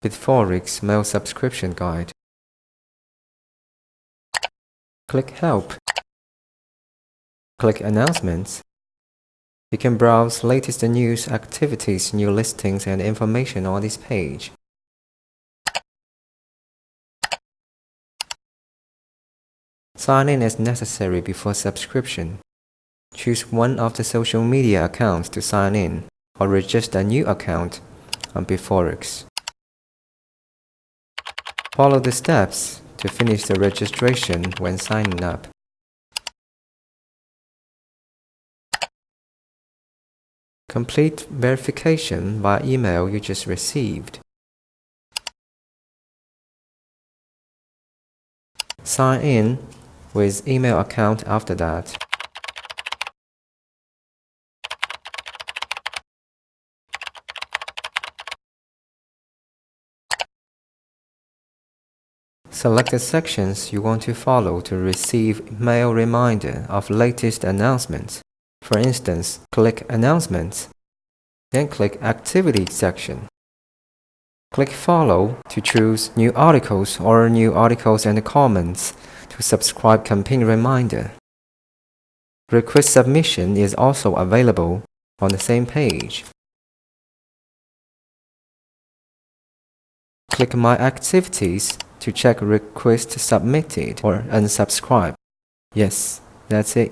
BitForex Mail Subscription Guide. Click Help. Click Announcements. You can browse latest news, activities, new listings, and information on this page. Sign in as necessary before subscription. Choose one of the social media accounts to sign in or register a new account on BitForex. Follow the steps to finish the registration when signing up. Complete verification by email you just received. Sign in with email account after that. Select the sections you want to follow to receive mail reminder of latest announcements. For instance, click Announcements, then click Activity section. Click Follow to choose New Articles or New Articles and Comments to subscribe campaign reminder. Request submission is also available on the same page. Click My Activities to check request submitted or unsubscribe. Yes, that's it.